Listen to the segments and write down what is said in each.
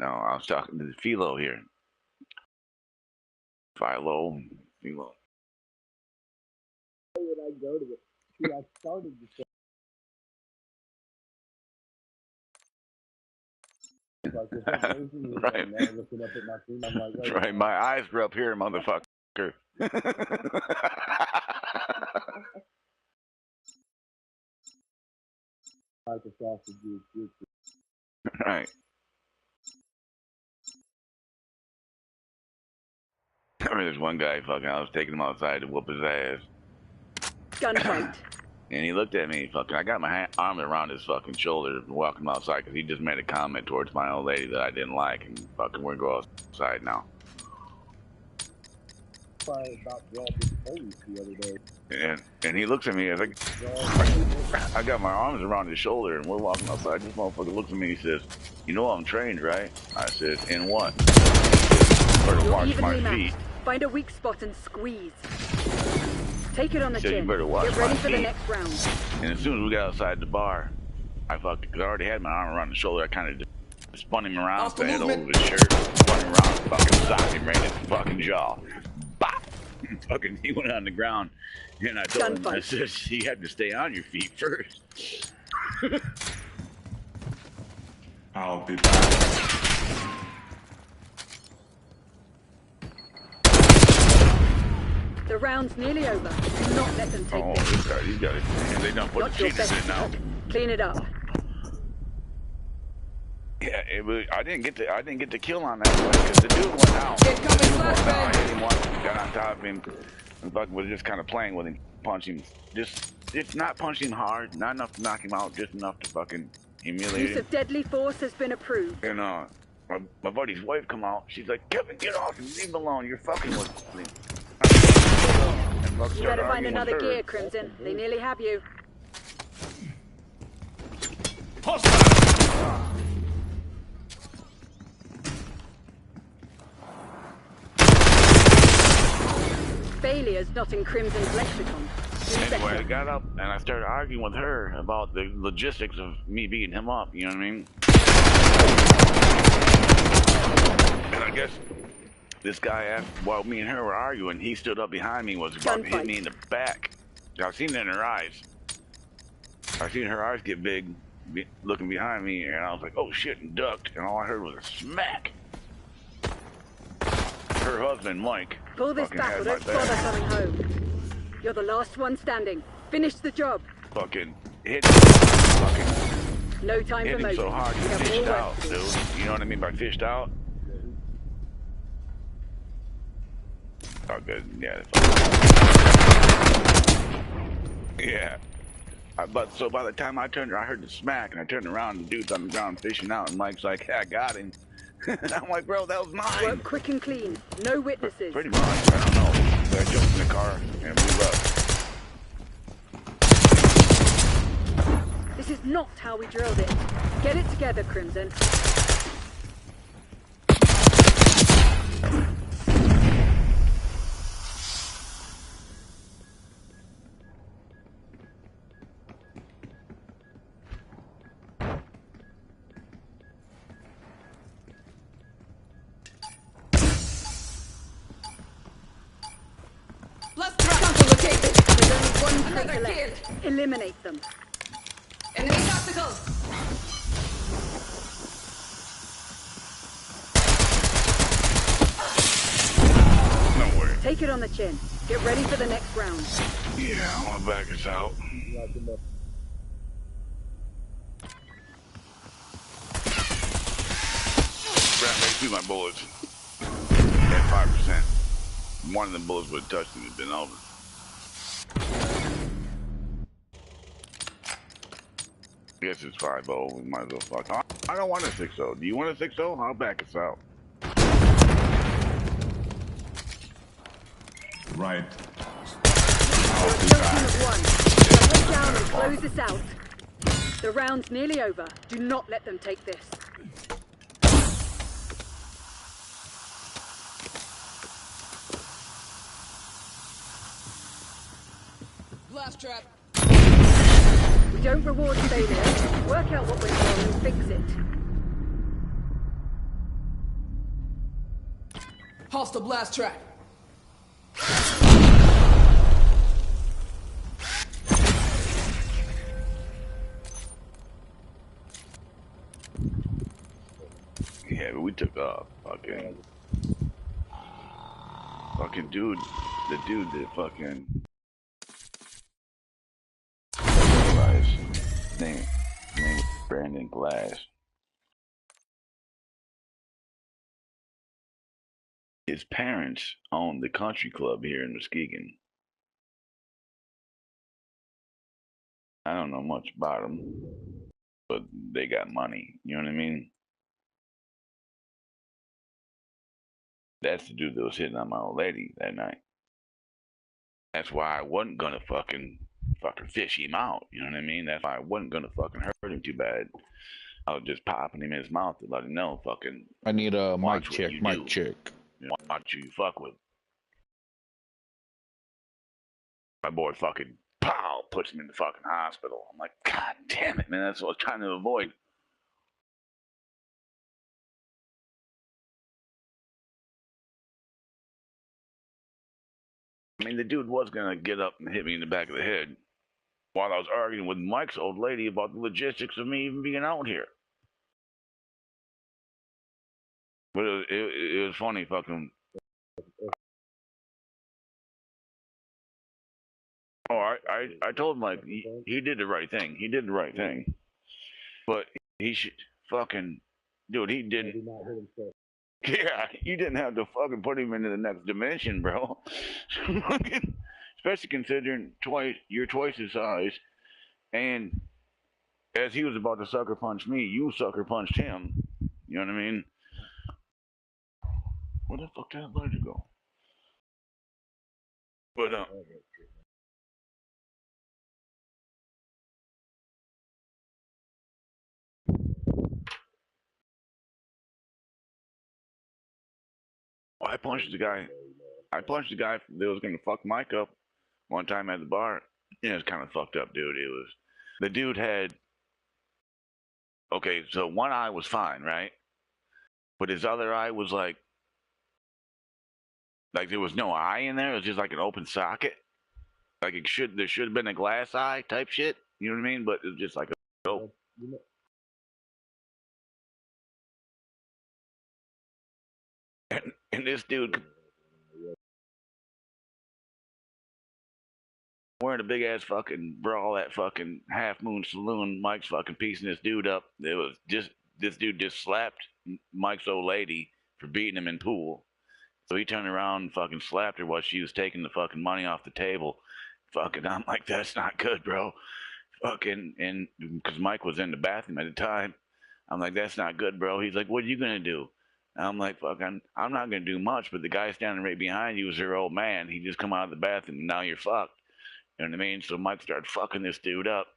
No, I was talking to Philo here. Philo, Philo. Why would I go to it? Dude, I started the show. Like, is that amazing? Right. Now looking up at my team, I'm like, wait, Right, my eyes were up here, motherfucker. like a sausage juice. Right. I remember there's one guy fucking, I was taking him outside to whoop his ass. Gunfight. And he looked at me, fucking, I got my arm around his fucking shoulder walking him outside because he just made a comment towards my old lady that I didn't like, and fucking we're going to go outside now. I about dropped his police the other day. And he looks at me, I got my arms around his shoulder and we're walking outside. This motherfucker looks at me and he says, "You know I'm trained, right?" I said, "In what?" You're evenly matched. Find a weak spot and squeeze. Take it on the chin. Get ready for the next round. And as soon as we got outside the bar, I already had my arm around his shoulder. I kind of just spun him around, the head over his shirt, spun him around, fucking socked him right in his fucking jaw. Bop! Fucking, he went on the ground, and I told him, I said, "You have to stay on your feet first." I'll be back. The round's nearly over. Do not let them take this. This guy, he's got it. They don't put the cheaters in now. Clean it up. Yeah, I didn't get the kill on that one because the dude went out. I hit him once, got on top of him, and fucking was just kind of playing with him, punching him. It's not punching him hard, not enough to knock him out, just enough to fucking humiliate him. Use of deadly force has been approved. And my buddy's wife come out. She's like, "Kevin, get off him, leave him alone. You're fucking with me." You better find another gear, Crimson. They nearly have you. Failure's not in Crimson's lexicon. Anyway, I got up and I started arguing with her about the logistics of me beating him up, you know what I mean? And I guess this guy, asked, while me and her were arguing, he stood up behind me, was about to hit me in the back. I seen it in her eyes. I seen her eyes get big, looking behind me, and I was like, "Oh shit," and ducked, and all I heard was a smack. Her husband, Mike, pull this back or don't bother coming home. You're the last one standing. Finish the job. Fucking hit him. Fucking no time hit for him so hard he fished out, dude. You know what I mean by fished out? Oh, good. Yeah. Yeah. But so by the time I heard the smack, and I turned around, and the dude's on the ground fishing out, and Mike's like, "Hey, I got him." I'm like, "Bro, that was mine." Work quick and clean. No witnesses. Pretty much. I don't know. So I jumped in the car and moved up. This is not how we drilled it. Get it together, Crimson. Eliminate them. Enemy tactical. No worry. Take it on the chin. Get ready for the next round. Yeah, I want to back us out. Ran right through my bullets. At 5%. One of them bullets would have touched him and been over. I guess it's 5-0. We might as well fuck. I don't want a 6-0. Do you want a 6-0? I'll back us out. Right. You're a junction of one. Now head down and close this out. The round's nearly over. Do not let them take this. Blast trap. We don't reward failure. Work out what went wrong and fix it. Hostile blast track. Yeah, but we took off. Fucking dude. The dude that fucking. His name was Brandon Glass. His parents owned the country club here in Muskegon. I don't know much about them, but they got money. You know what I mean? That's the dude that was hitting on my old lady that night. That's why I wasn't gonna fucking fish him out. You know what I mean? That's why I wasn't gonna fucking hurt him too bad. I was just popping him in his mouth to let him know fucking. I need a mic watch check. Mic check. You know, watch who you fuck with. My boy fucking pow puts him in the fucking hospital. I'm like, God damn it, man. That's what I was trying to avoid. I mean, the dude was gonna get up and hit me in the back of the head while I was arguing with Mike's old lady about the logistics of me even being out here. But it was funny, fucking. Oh, I told Mike he did the right thing. He did the right thing. But he should fucking, dude, he didn't. Maybe not hurt himself. Yeah, you didn't have to fucking put him into the next dimension, bro. Especially considering you're twice his size, and as he was about to sucker punch me, you sucker punched him. You know what I mean? Where the fuck did that ledger go? But I punched the guy. I punched the guy that was gonna fuck Mike up one time at the bar. Yeah, it was kind of fucked up, dude. It was the dude had. Okay, so one eye was fine, right? But his other eye was like there was no eye in there. It was just like an open socket. Like there should have been a glass eye type shit. You know what I mean? But it was just like a oh. And this dude wearing a big ass fucking brawl at fucking Half Moon Saloon. Mike's fucking piecing this dude up. It was just this dude just slapped Mike's old lady for beating him in pool. So he turned around and fucking slapped her while she was taking the fucking money off the table. Fucking, I'm like, that's not good, bro. Fucking, and because Mike was in the bathroom at the time, I'm like, that's not good, bro. He's like, what are you gonna do? And I'm like, fucking, I'm not gonna do much, but the guy standing right behind you is your old man. He just come out of the bathroom, and now you're fucked. You know what I mean? So Mike started fucking this dude up.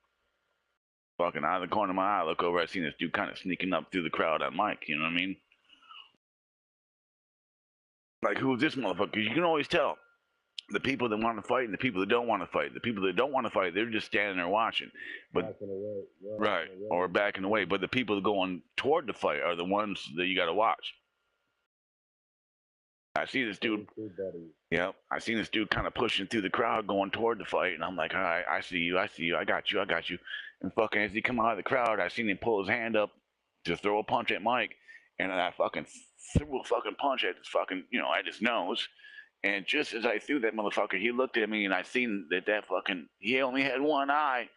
Fucking out of the corner of my eye, I look over, I seen this dude kind of sneaking up through the crowd on Mike. You know what I mean? Like, who's this motherfucker? You can always tell the people that want to fight and the people that don't want to fight. The people that don't want to fight, they're just standing there watching. But Backing away. Yeah, right, or backing away. But the people going toward the fight are the ones that you got to watch. I see this dude. Yep, I seen this dude kind of pushing through the crowd, going toward the fight, and I'm like, all right, I see you, I got you. And fucking as he come out of the crowd, I seen him pull his hand up to throw a punch at Mike, and I fucking threw a fucking punch at his fucking, at his nose. And just as I threw that motherfucker, he looked at me, and I seen that fucking, he only had one eye,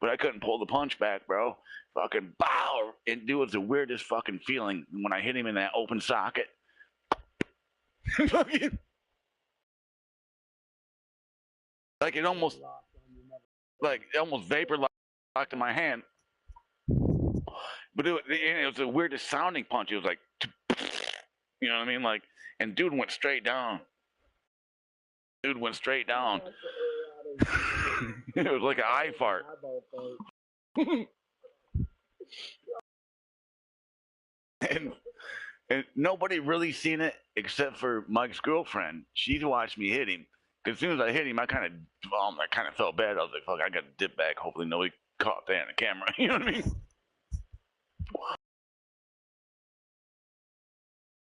but I couldn't pull the punch back, bro. Fucking bow, and it was the weirdest fucking feeling when I hit him in that open socket. Like it almost vapor locked in my hand. But it was the weirdest sounding punch. It was like, you know what I mean? Like, and dude went straight down. It was like an eye fart. And nobody really seen it except for Mike's girlfriend. She's watched me hit him. As soon as I hit him, I kind of felt bad. I was like, "Fuck, I got to dip back. Hopefully, nobody caught that on the camera." You know what I mean?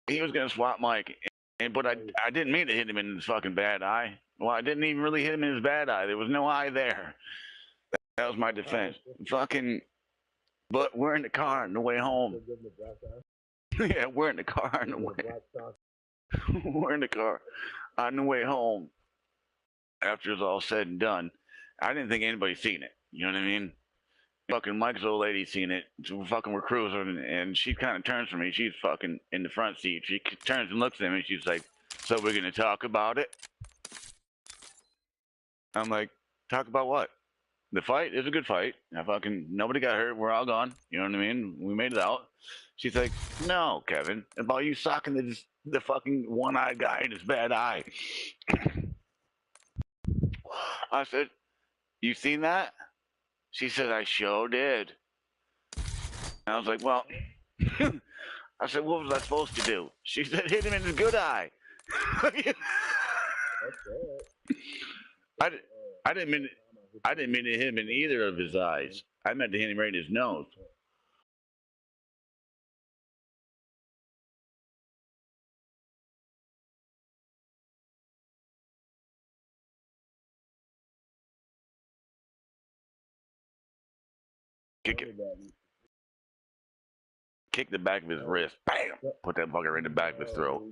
He was gonna swat Mike, But I didn't mean to hit him in his fucking bad eye. Well, I didn't even really hit him in his bad eye. There was no eye there. That was my defense. Fucking. But we're in the car on the way home. Yeah, we're in the car on the way. We're in the car on the way home. After it's all said and done, I didn't think anybody seen it. You know what I mean? Fucking Mike's old lady seen it. So fucking we're cruising, and she kind of turns to me. She's fucking in the front seat. She turns and looks at me, and she's like, "So we're gonna talk about it?" I'm like, "Talk about what?" The fight is a good fight. I fucking nobody got hurt. We're all gone. You know what I mean? We made it out. She's like, "No, Kevin, about you socking the fucking one-eyed guy in his bad eye." I said, "You seen that?" She said, "I sure did." And I was like, "Well," I said, "What was I supposed to do?" She said, "Hit him in the good eye." I, I didn't mean I didn't mean to hit him in either of his eyes. I meant to hit him right in his nose. Kick the back of his wrist. Bam! Put that fucker in the back of his throat.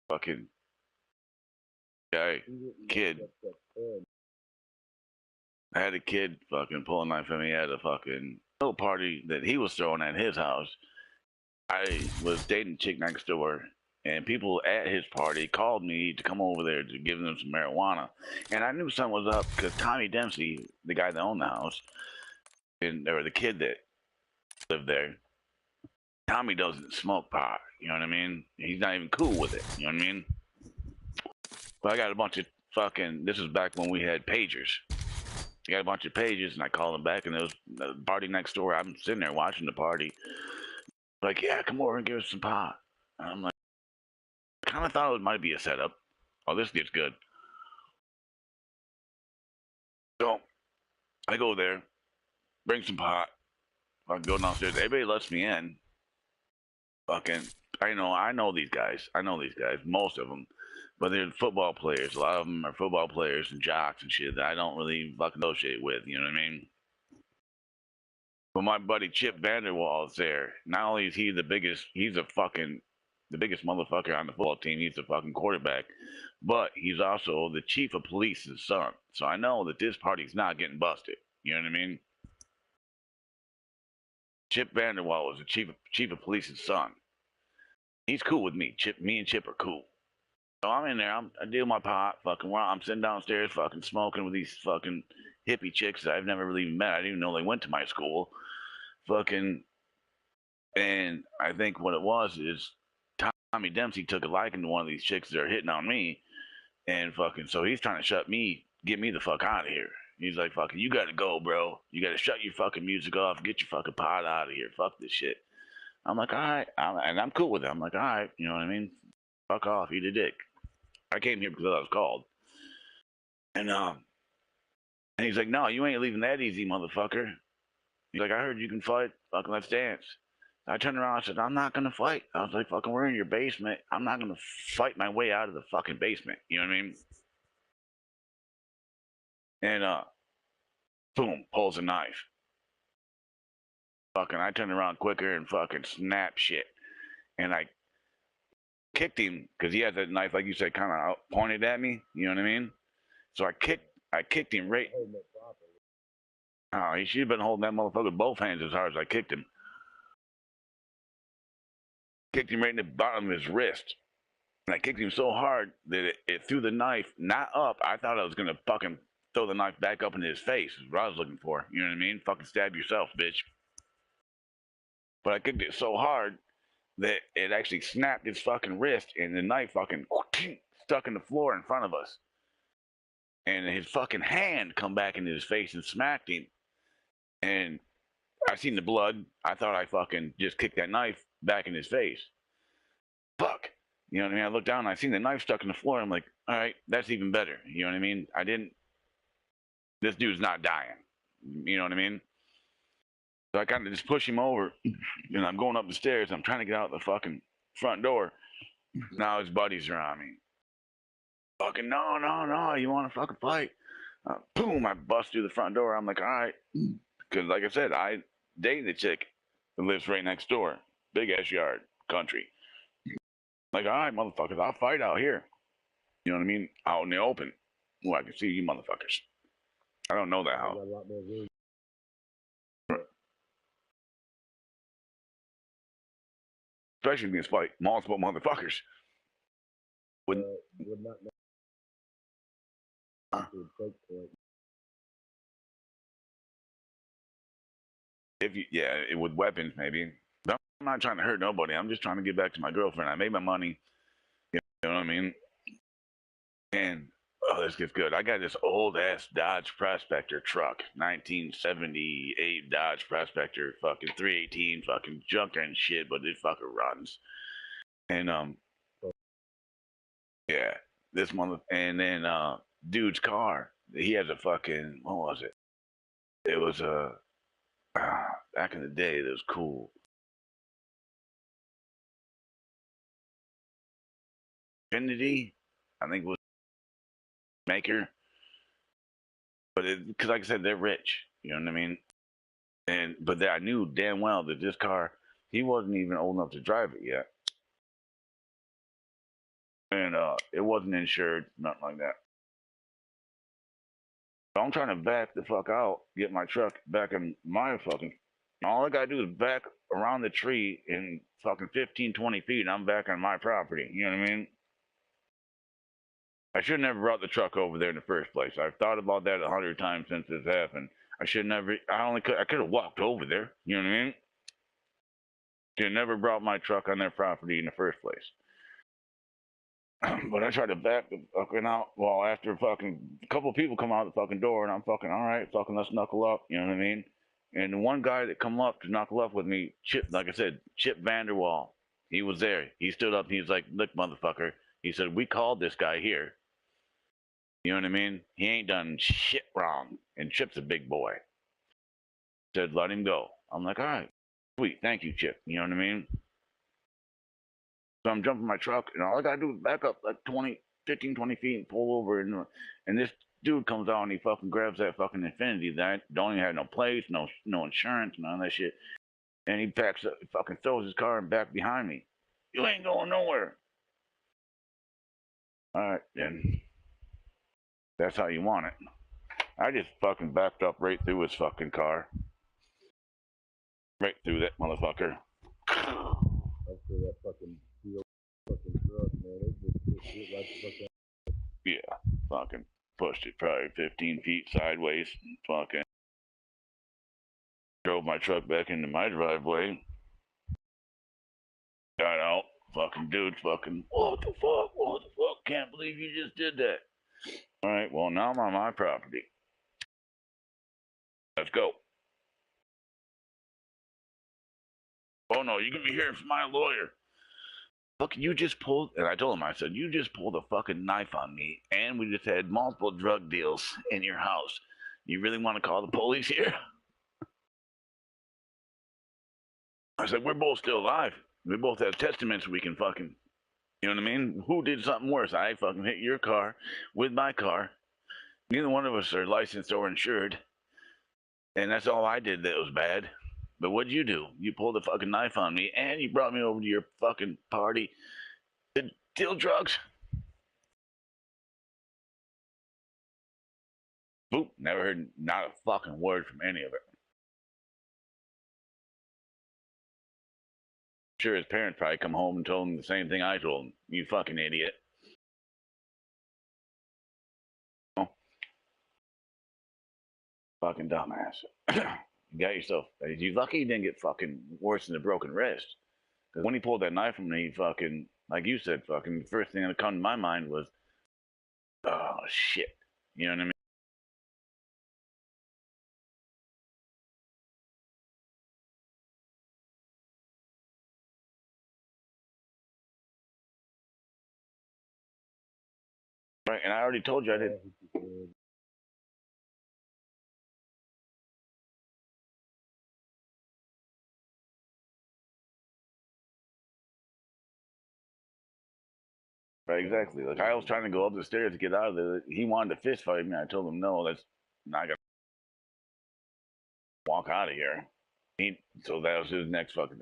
Fucking guy, kid. I had a kid fucking pull a knife at me at a fucking little party that he was throwing at his house. I was dating a chick next door, and people at his party called me to come over there to give them some marijuana. And I knew something was up because Tommy Dempsey, the guy that owned the house, or the kid that lived there, Tommy doesn't smoke pot. You know what I mean? He's not even cool with it. You know what I mean? But I got a bunch of fucking. This was back when we had pagers. I got a bunch of pages, and I called them back, and there was the party next door. I'm sitting there watching the party. Like, yeah, come over and give us some pot. And I'm like, kind of thought it might be a setup. Oh, this gets good. So I go there, bring some pot. I go downstairs. Everybody lets me in. Fucking, I know these guys. I know these guys, most of them. But they're football players. A lot of them are football players and jocks and shit that I don't really fucking associate with. You know what I mean? But my buddy Chip Vanderwall is there. Not only is he the biggest, he's the biggest motherfucker on the football team. He's the fucking quarterback, but he's also the chief of police's son. So I know that this party's not getting busted. You know what I mean? Chip Vanderwall was the chief of police's son. He's cool with me. Me and Chip are cool. So I'm in there. I deal my pot. Fucking, I'm sitting downstairs, fucking smoking with these fucking hippie chicks that I've never really even met. I didn't even know they went to my school. Fucking, and I think what it was is Tommy Dempsey took a liking to one of these chicks that are hitting on me, and fucking, so he's trying to get me the fuck out of here. He's like, fucking, you gotta go, bro. You gotta shut your fucking music off, get your fucking pot out of here. Fuck this shit. I'm like, all right, and I'm cool with it. I'm like, all right, you know what I mean? Fuck off, eat a dick. I came here because I was called, and he's like, no, you ain't leaving that easy, motherfucker. He's like, I heard you can fight. Fucking, let's dance. I turned around and I said, I'm not going to fight. I was like, fucking, we're in your basement. I'm not going to fight my way out of the fucking basement. You know what I mean? And, boom, pulls a knife. Fucking, I turned around quicker and fucking snap shit. And I kicked him because he had that knife, like you said, kind of pointed at me. You know what I mean? So I kicked him right. Oh, he should have been holding that motherfucker with both hands as hard as I kicked him. Kicked him right in the bottom of his wrist. And I kicked him so hard that it threw the knife not up. I thought I was going to fucking throw the knife back up into his face, is what I was looking for. You know what I mean? Fucking stab yourself, bitch. but I kicked it so hard that it actually snapped his fucking wrist, and the knife fucking stuck in the floor in front of us. And his fucking hand come back into his face and smacked him. And I seen the blood. I thought I fucking just kicked that knife back in his face. Fuck. You know what I mean? I looked down and I seen the knife stuck in the floor. I'm like, all right, that's even better. You know what I mean? This dude's not dying. You know what I mean? So I kind of just push him over, and I'm going up the stairs. I'm trying to get out the fucking front door. Now his buddies are on me. Fucking no, you want to fucking fight? Boom, I bust through the front door. I'm like, all right. Because like I said, I dated a chick that lives right next door. Big ass yard, country. Like, all right, motherfuckers, I'll fight out here. You know what I mean? Out in the open. Well, I can see you motherfuckers. I don't know that house. Especially being fight multiple motherfuckers. Would not know. With weapons maybe. I'm not trying to hurt nobody. I'm just trying to get back to my girlfriend. I made my money. You know what I mean? And this gets good. I got this old ass Dodge Prospector truck, 1978 Dodge Prospector, fucking 318, fucking junk and shit, but it fucking runs. And yeah, this mother, and then dude's car. He has a fucking, what was it? It was a back in the day. It was cool. Infinity, I think was maker, but because like I said, they're rich. You know what I mean? But I knew damn well that this car, he wasn't even old enough to drive it yet, and it wasn't insured, nothing like that. So I'm trying to back the fuck out, get my truck back in my fucking. All I gotta do is back around the tree in fucking 15, 20 feet, and I'm back on my property. You know what I mean? I should never brought the truck over there in the first place. I've thought about that 100 times since this happened. I should never. I could have walked over there. You know what I mean? Should never brought my truck on their property in the first place. But I tried to back the fucking out. Well, after fucking a couple of people come out the fucking door, and I'm fucking all right. Fucking let's knuckle up. You know what I mean? And the one guy that come up to knuckle up with me, Chip, like I said, Chip Vanderwall. He was there. He stood up. And he's like, "Look, motherfucker." He said, "We called this guy here. You know what I mean? He ain't done shit wrong." And Chip's a big boy. Said, "Let him go." I'm like, all right, sweet, thank you, Chip. You know what I mean? So I'm jumping my truck, and all I gotta do is back up like 15, 20 feet and pull over. And this dude comes out and he fucking grabs that fucking Infinity that don't even have no plates, no insurance, none of that shit. And he backs up, fucking throws his car in back behind me. "You ain't going nowhere." All right, then. That's how you want it. I just fucking backed up right through his fucking car. Right through that motherfucker. After that fucking truck, man. It like fucking. Yeah, fucking pushed it probably 15 feet sideways. Fucking drove my truck back into my driveway. Got out. Fucking dude, fucking, what the fuck? What the fuck? Can't believe you just did that. All right, well, now I'm on my property. Let's go. "Oh no, you're gonna be hearing from my lawyer." Fuck, you just pulled, and I told him, I said, "You just pulled a fucking knife on me, and we just had multiple drug deals in your house. You really want to call the police here?" I said, "We're both still alive. We both have testaments we can fucking, you know what I mean? Who did something worse? I fucking hit your car with my car. Neither one of us are licensed or insured. And that's all I did that was bad. But what'd you do? You pulled a fucking knife on me, and you brought me over to your fucking party to deal drugs." Boop. Never heard not a fucking word from any of it. Sure, his parents probably come home and told him the same thing I told him. "You fucking idiot." Oh. Fucking dumbass. You got yourself. You lucky you didn't get fucking worse than a broken wrist. Because when he pulled that knife from me, fucking, like you said, fucking, the first thing that come to my mind was, oh shit. You know what I mean? Right, and I already told you I did. Right, exactly. Like I was trying to go up the stairs to get out of there. He wanted to fist fight me. I told him no, that's not gonna walk out of here. So that was his next fucking.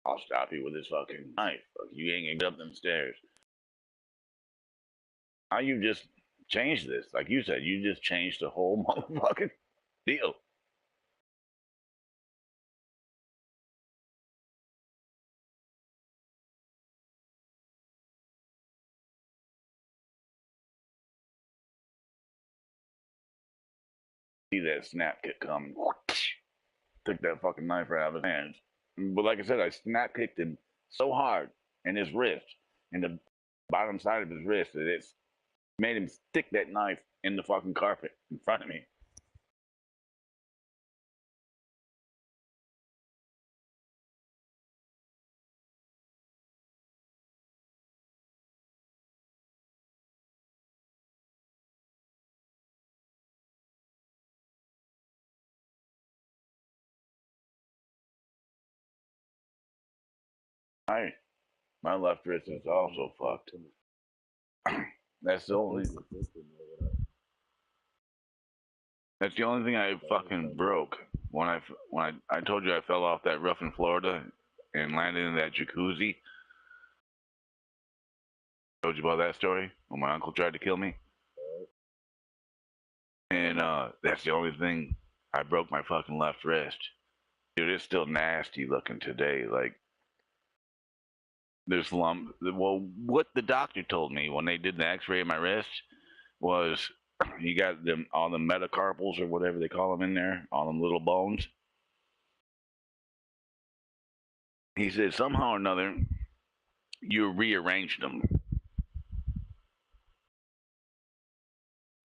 I'll stop you with this fucking knife. You ain't gonna get up them stairs. How you just changed this? Like you said, you just changed the whole motherfucking deal. See that snap kick coming. Took that fucking knife right out of his hands. But like I said, I snap kicked him so hard in his wrist, in the bottom side of his wrist, that it's made him stick that knife in the fucking carpet in front of me. My left wrist is also fucked. That's the only. That's the only thing I fucking broke when I told you I fell off that roof in Florida and landed in that jacuzzi. Told you about that story when my uncle tried to kill me. And that's the only thing I broke my fucking left wrist. Dude, it's still nasty looking today. Like there's lump. Well, what the doctor told me when they did the X-ray of my wrist was you got them all the metacarpals or whatever they call them in there, all them little bones. He said somehow or another you rearranged them.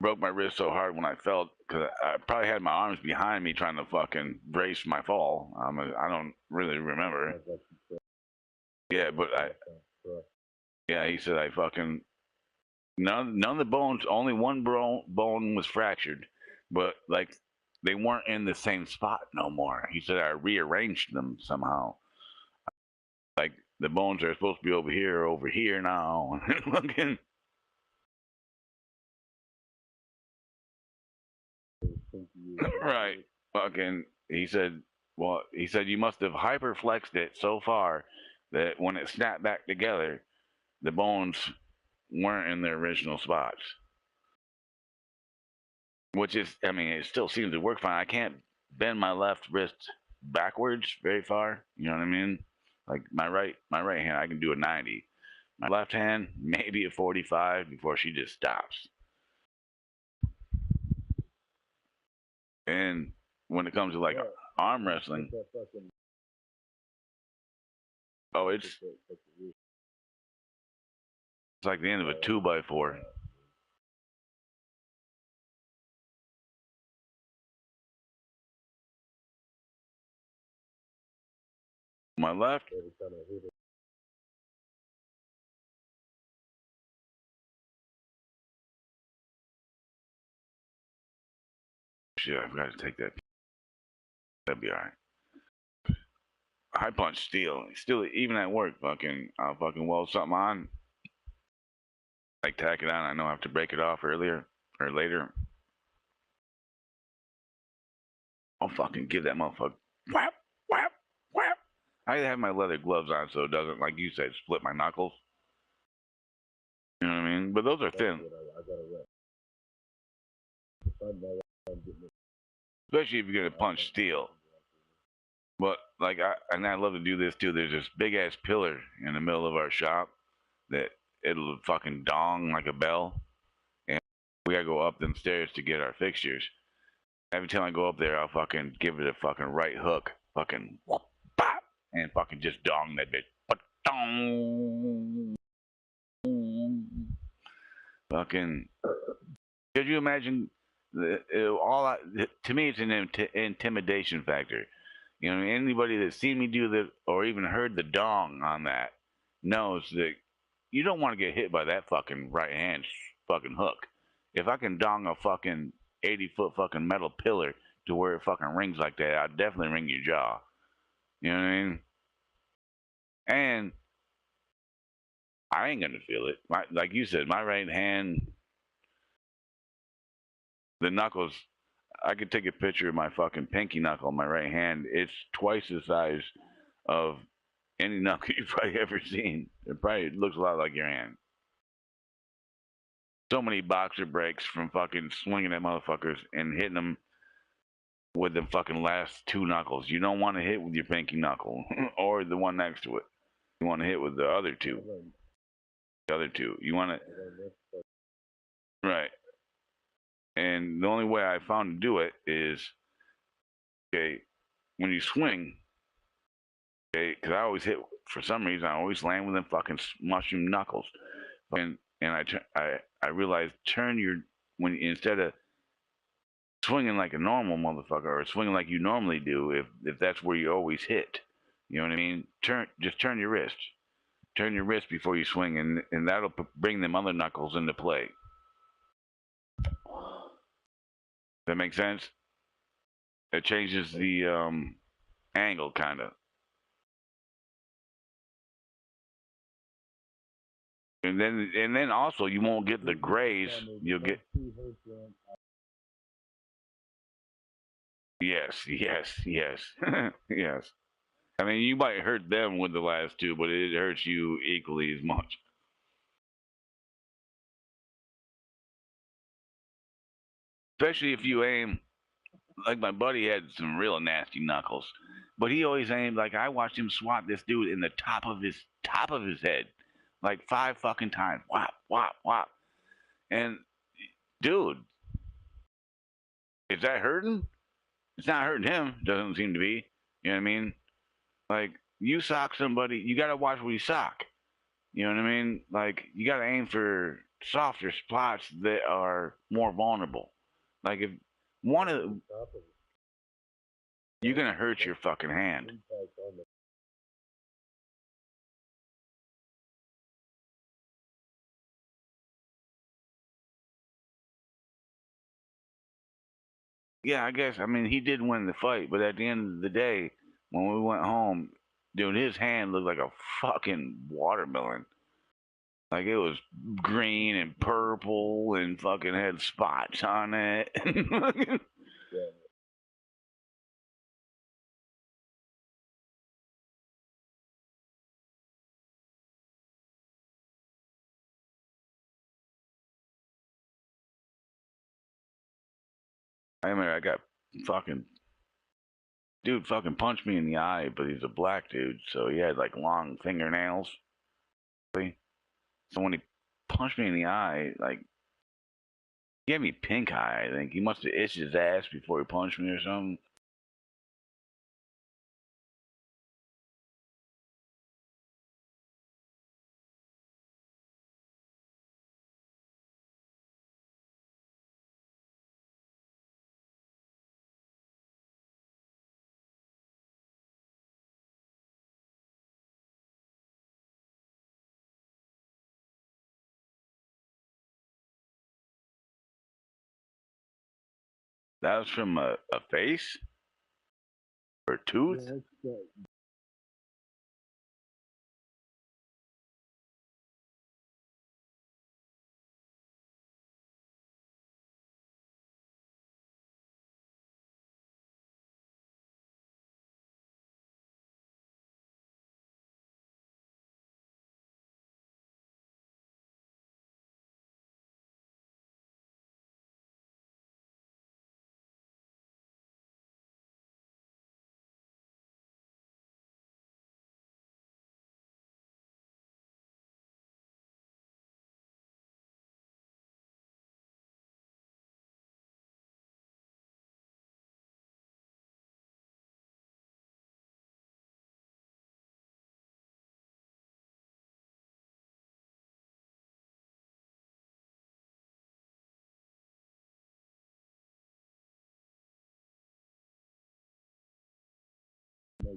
Broke my wrist so hard when I fell because I probably had my arms behind me trying to fucking brace my fall. I don't really remember. Yeah, but yeah, he said I fucking none of the bones. Only one bone was fractured, but like they weren't in the same spot no more. He said I rearranged them somehow. Like the bones are supposed to be over here now. Fucking right. Fucking. He said. Well, he said you must have hyperflexed it so far that when it snapped back together, the bones weren't in their original spots. Which is, I mean, it still seems to work fine. I can't bend my left wrist backwards very far. You know what I mean? Like my right hand, I can do a 90. My left hand, maybe a 45 before she just stops. And when it comes to like arm wrestling, oh, it's like the end of a 2x4. My left. Shit, I forgot to take that. That'd be alright. I punch steel. Still, even at work, I'll fucking weld something on. Like tack it on. I know I have to break it off earlier or later. I'll fucking give that motherfucker whap, whap, whap. I have my leather gloves on so it doesn't, like you said, split my knuckles. You know what I mean? But those are thin. Especially if you're gonna punch steel. But like I love to do this too. There's this big ass pillar in the middle of our shop that it'll fucking dong like a bell, and we gotta go up them stairs to get our fixtures. Every time I go up there, I'll fucking give it a fucking right hook, fucking whoop, bop, and fucking just dong that bitch. But dong, fucking. Could you imagine? To me, it's an intimidation factor. You know, anybody that's seen me do that or even heard the dong on that knows that you don't want to get hit by that fucking right hand fucking hook. If I can dong a fucking 80-foot fucking metal pillar to where it fucking rings like that, I'd definitely ring your jaw. You know what I mean? And I ain't gonna feel it. Like you said, my right hand, the knuckles. I could take a picture of my fucking pinky knuckle, my right hand. It's twice the size of any knuckle you've probably ever seen. It probably looks a lot like your hand. So many boxer breaks from fucking swinging at motherfuckers and hitting them with the fucking last two knuckles. You don't want to hit with your pinky knuckle or the one next to it. You want to hit with the other two. The other two. You want to. Right. And the only way I found to do it is, okay, when you swing, okay, because I always hit, for some reason, I always land with them fucking mushroom knuckles. And I realized when instead of swinging like a normal motherfucker or swinging like you normally do, if that's where you always hit, you know what I mean? Just turn your wrist. Turn your wrist before you swing, and that'll bring them other knuckles into play. That makes sense? It changes the angle, kind of. And then also you won't get the graze. You'll get. Yes, yes, yes, yes. I mean, you might hurt them with the last two, but it hurts you equally as much. Especially if you aim, like my buddy had some real nasty knuckles, but he always aimed like I watched him swat this dude in the top of his head, like 5 fucking times. Whop, whop, whop. And dude, is that hurting? It's not hurting him. Doesn't seem to be. You know what I mean? Like you sock somebody, you gotta watch what you sock. You know what I mean? Like you gotta aim for softer spots that are more vulnerable. Like if one of you're gonna hurt your fucking hand. Yeah, I guess. I mean, he did win the fight, but at the end of the day, when we went home, dude, his hand looked like a fucking watermelon. Like it was green and purple and fucking had spots on it. I remember I got fucking dude fucking punched me in the eye, but he's a black dude, so he had like long fingernails. So when he punched me in the eye, like he gave me pink eye. I think he must have itched his ass before he punched me or something. That was from a face or a tooth. Yeah,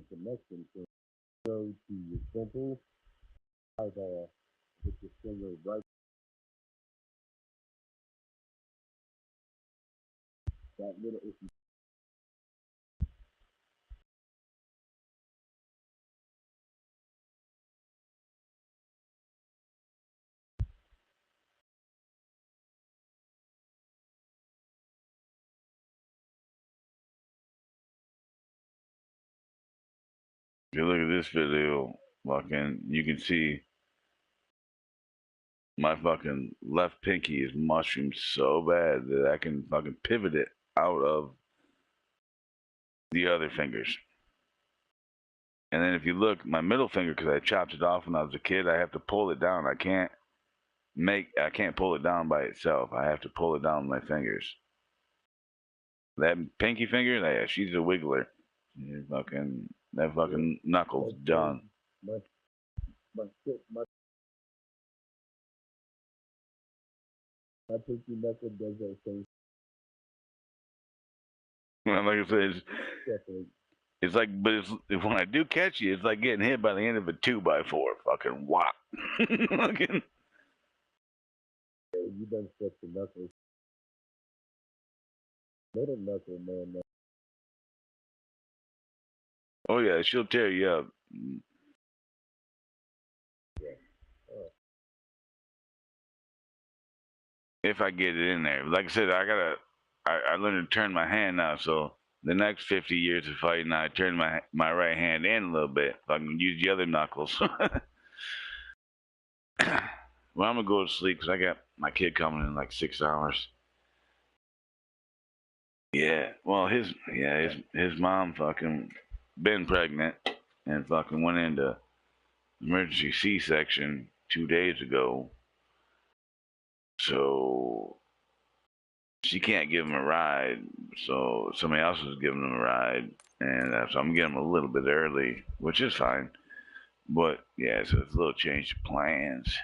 connection to go to your temple, eyeball, with your finger right that little. If you If you look at this video, fucking, you can see my fucking left pinky is mushroomed so bad that I can fucking pivot it out of the other fingers. And then if you look, my middle finger, because I chopped it off when I was a kid, I have to pull it down. I can't pull it down by itself. I have to pull it down with my fingers. That pinky finger, yeah, she's a wiggler. That fucking knuckle's done. my pinky knuckle does that same Like I said, it's like, but when I do catch you, it's like getting hit by the end of a 2x4. Fucking whop. Fucking. you done stretch the knuckles. Middle knuckle, man. Oh yeah, she'll tear you up. If I get it in there. Like I said, I learned to turn my hand now, so the next 50 years of fighting, I turn my right hand in a little bit. So I can use the other knuckles. Well, I'm gonna go to sleep because I got my kid coming in like 6 hours. Yeah, well, his mom fucking been pregnant and fucking went into emergency C-section 2 days ago. So she can't give him a ride, so somebody else is giving him a ride, and so I'm getting him a little bit early, which is fine. But yeah, so it's a little change of plans.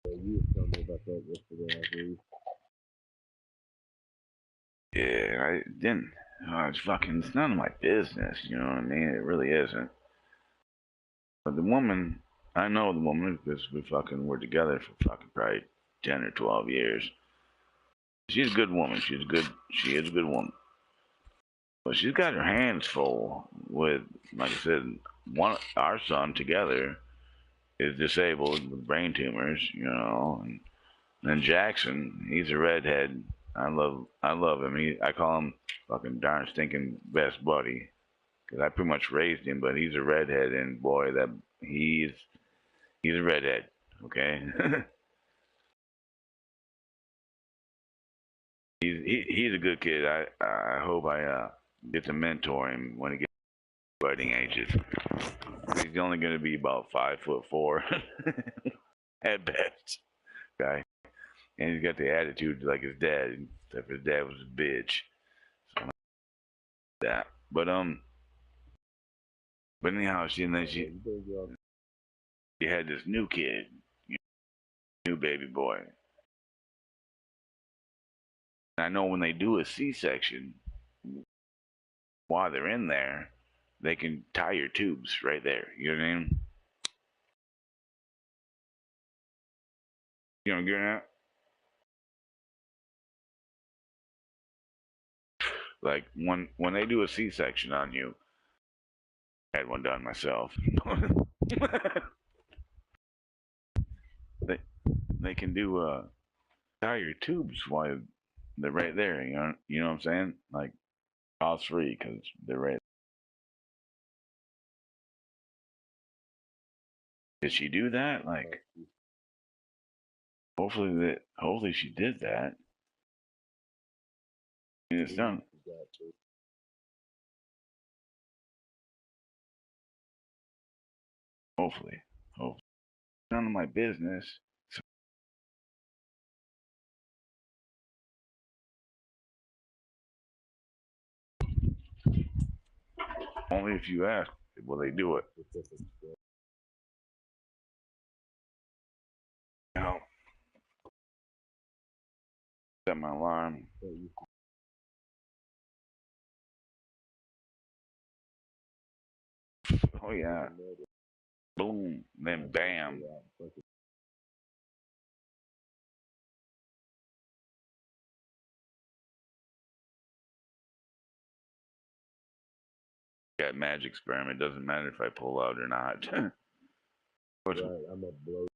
You were telling me about that yesterday, I believe. Yeah, I didn't. It's none of my business, you know what I mean? It really isn't. But the woman, I know the woman because we fucking were together for fucking probably 10 or 12 years. She's a good woman. She is a good woman. But she's got her hands full with, like I said, our son together is disabled with brain tumors, you know, and then Jackson, he's a redhead. I love him. I call him fucking darn stinking best buddy because I pretty much raised him, but he's a redhead, and boy, that he's a redhead. Okay, he's a good kid. I hope I get to mentor him when he gets to fighting ages. He's only going to be about 5'4" at best, guy, and he's got the attitude like his dad, except his dad was a bitch. So that, but anyhow, she had this new kid, new baby boy. And I know when they do a C-section, while they're in there, they can tie your tubes right there. You know what I mean? You know what I'm getting at? Like when they do a C-section on you, I had one done myself. they they can do tie your tubes while they're right there. You know what I'm saying? Like cost free because they're right. Did she do that? Like hopefully she did that. And it's done. Hopefully. None of my business. So only if you ask will they do it. Now, set my alarm. Oh yeah. Boom. Then bam. Got magic experiment. Doesn't matter if I pull out or not. Right, I'm a blow.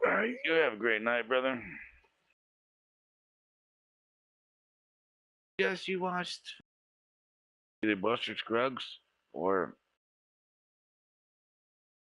All right. You have a great night, brother. Yes, you watched either Buster Scruggs or